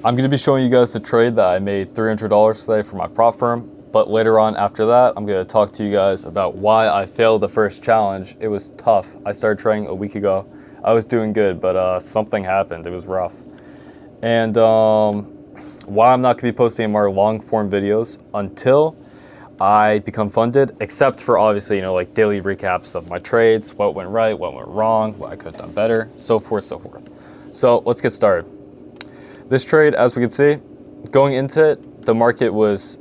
I'm going to be showing you guys the trade that I made $300 today for my prop firm, but later on after that, I'm going to talk to you guys about why I failed the first challenge. It was tough. I started trading a week ago. I was doing good, but something happened. It was rough. And why I'm not going to be posting any more long form videos until I become funded, except for obviously, like daily recaps of my trades, what went right, what went wrong, what I could have done better, so forth, so forth. So let's get started. This trade, as we can see, going into it, the market was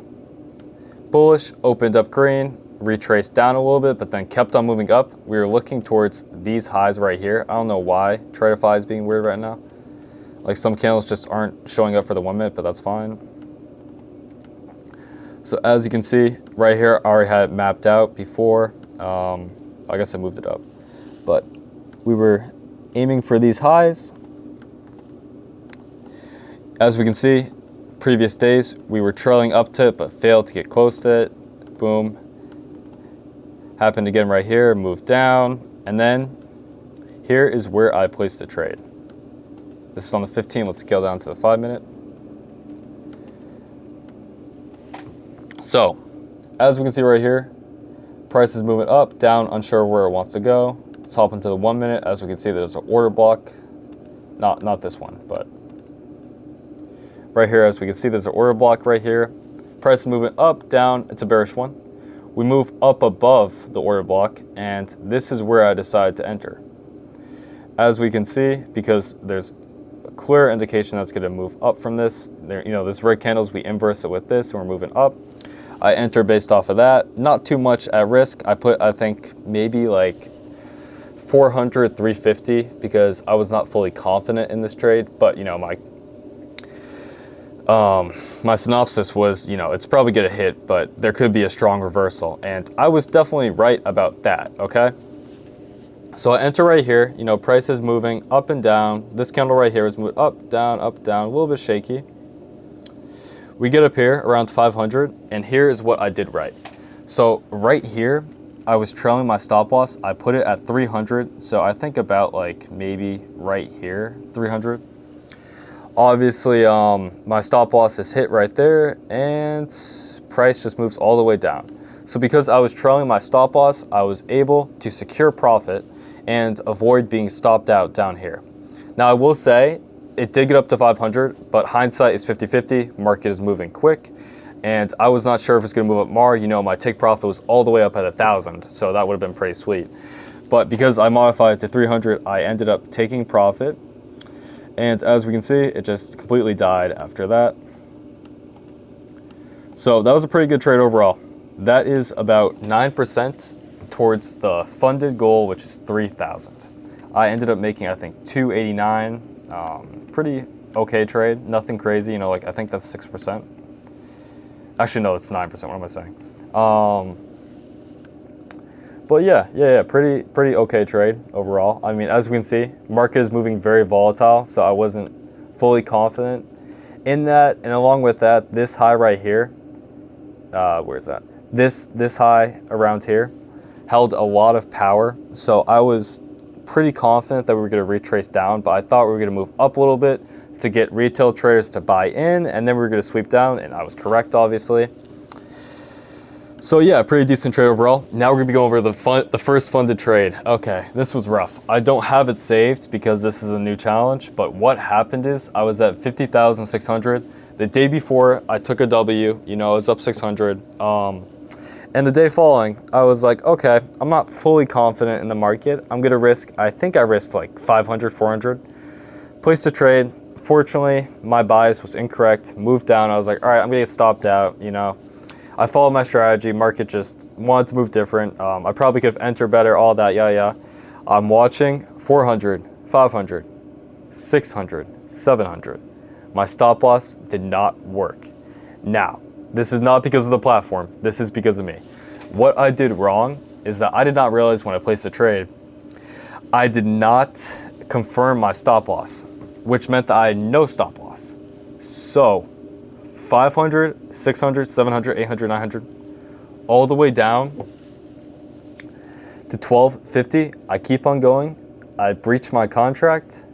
bullish, opened up green, retraced down a little bit, but then kept on moving up. We were looking towards these highs right here. I don't know why Tradify is being weird right now. Like some candles just aren't showing up for the 1 minute, but that's fine. So as you can see right here, I already had it mapped out before. I guess I moved it up, but we were aiming for these highs. As we can see, previous days, we were trailing up to it, but failed to get close to it. Boom. Happened again right here, moved down. And then here is where I placed the trade. This is on the 15. Let's scale down to the 5 minute. So, as we can see right here, price is moving up, down, unsure where it wants to go. Let's hop into the 1 minute. As we can see, there's an order block. Not this one, but right here, as we can see, there's an order block right here. Price is moving up, down. It's a bearish one. We move up above the order block, and this is where I decided to enter. As we can see, because there's a clear indication that's going to move up from this. This red candles, we inverse it with this, and we're moving up. I enter based off of that. Not too much at risk. I put, I think, maybe like 400, 350 because I was not fully confident in this trade. But, my synopsis was, it's probably going to hit, but there could be a strong reversal. And I was definitely right about that, okay? So I enter right here. Price is moving up and down. This candle right here is moving up, down, a little bit shaky. We get up here around 500, and here is what I did right. So right here, I was trailing my stop loss. I put it at 300, so I think about like maybe right here, 300. Obviously, my stop loss is hit right there, and price just moves all the way down. So because I was trailing my stop loss, I was able to secure profit and avoid being stopped out down here. Now I will say, it did get up to 500, but hindsight is 50-50. Market is moving quick, and I was not sure if it's going to move up more. My take profit was all the way up at 1,000, so that would have been pretty sweet. But because I modified it to 300, I ended up taking profit, and as we can see, it just completely died after that. So that was a pretty good trade overall. That is about 9% towards the funded goal, which is 3,000. I ended up making, I think, 289. Pretty okay trade, nothing crazy, I think that's 6%. Actually, no, it's 9%, what am I saying? But yeah, pretty okay trade overall. I mean, as we can see, market is moving very volatile, so I wasn't fully confident in that. And along with that, this high right here, where is that? This high around here held a lot of power, so I was pretty confident that we were going to retrace down, but I thought we were going to move up a little bit to get retail traders to buy in, and then we were going to sweep down, and I was correct, obviously. So yeah, pretty decent trade overall. Now we're going to be going over the first funded trade. Okay, this was rough. I don't have it saved because this is a new challenge, but what happened is I was at 50,600. The day before, I took a W, I was up 600. And the day following, I was like, okay, I'm not fully confident in the market. I'm going to risk, I think I risked like 500, 400. Placed a trade. Fortunately, my bias was incorrect. Moved down. I was like, all right, I'm going to get stopped out. I followed my strategy. Market just wanted to move different. I probably could have entered better, all that, yeah. I'm watching 400, 500, 600, 700. My stop loss did not work. Now, this is not because of the platform. This is because of me. What I did wrong is that I did not realize when I placed a trade, I did not confirm my stop loss, which meant that I had no stop loss. So 500, 600, 700, 800, 900, all the way down to 1250. I keep on going. I breach my contract.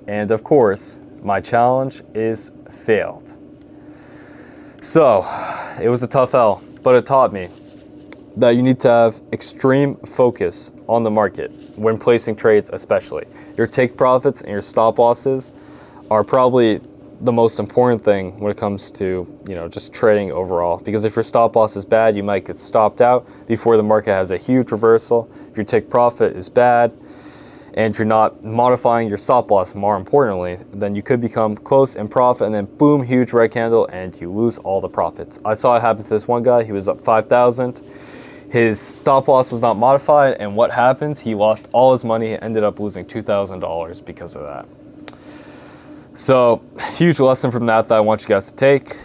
And of course, My challenge is failed. So it was a tough L, but it taught me that you need to have extreme focus on the market when placing trades, especially. Your take profits and your stop losses are probably the most important thing when it comes to, just trading overall. Because if your stop loss is bad, you might get stopped out before the market has a huge reversal. If your take profit is bad, and if you're not modifying your stop loss, more importantly, then you could become close in profit and then boom, huge red candle, and you lose all the profits. I saw it happen to this one guy. He was up 5,000. His stop loss was not modified, and what happened? He lost all his money. He ended up losing $2,000 because of that. So, huge lesson from that I want you guys to take.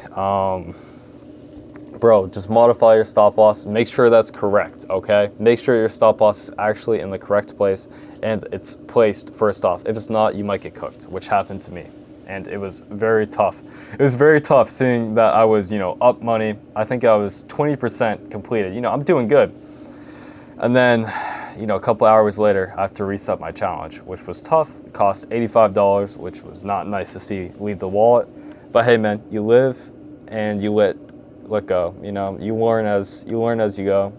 Bro, just modify your stop loss. Make sure that's correct, okay? Make sure your stop loss is actually in the correct place and it's placed first off. If it's not, you might get cooked, which happened to me. And it was very tough. It was very tough seeing that I was, up money. I think I was 20% completed. I'm doing good. And then, a couple hours later, I have to reset my challenge, which was tough. It cost $85, which was not nice to see leave the wallet. But hey, man, you live and you let go. You learn as you go.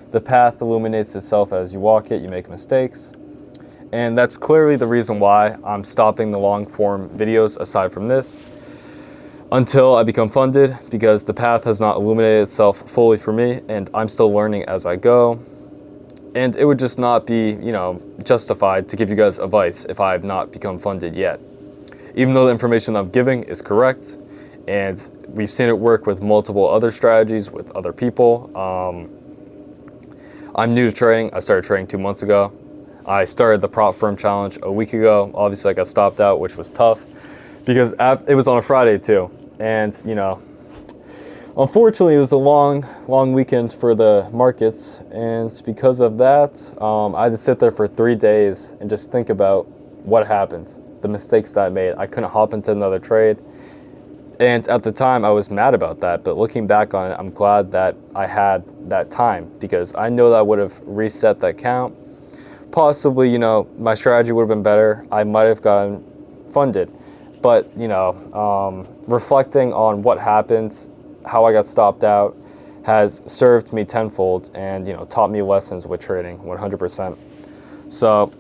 The path illuminates itself as you walk it. You make mistakes. And that's clearly the reason why I'm stopping the long form videos aside from this until I become funded, because the path has not illuminated itself fully for me and I'm still learning as I go. And it would just not be, justified to give you guys advice if I have not become funded yet. Even though the information I'm giving is correct and we've seen it work with multiple other strategies with other people. I'm new to trading. I started trading 2 months ago. I started the prop firm challenge a week ago. Obviously I got stopped out, which was tough because it was on a Friday too. And, unfortunately it was a long weekend for the markets. And because of that, I had to sit there for 3 days and just think about what happened, the mistakes that I made. I couldn't hop into another trade. And at the time I was mad about that. But looking back on it, I'm glad that I had that time because I know that I would have reset that account. Possibly, my strategy would have been better. I might have gotten funded. But, reflecting on what happened, how I got stopped out, has served me tenfold and, taught me lessons with trading 100%. So,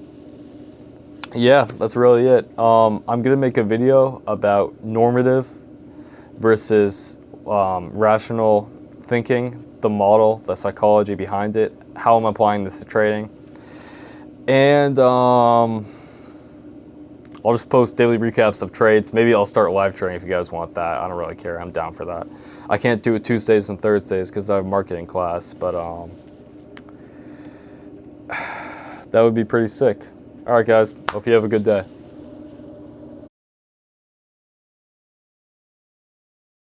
yeah, that's really it. I'm going to make a video about normative versus rational thinking, the model, the psychology behind it, how I'm applying this to trading. And I'll just post daily recaps of trades. Maybe I'll start live trading if you guys want that. I don't really care. I'm down for that. I can't do it Tuesdays and Thursdays because I have marketing class, but that would be pretty sick. All right, guys. Hope you have a good day.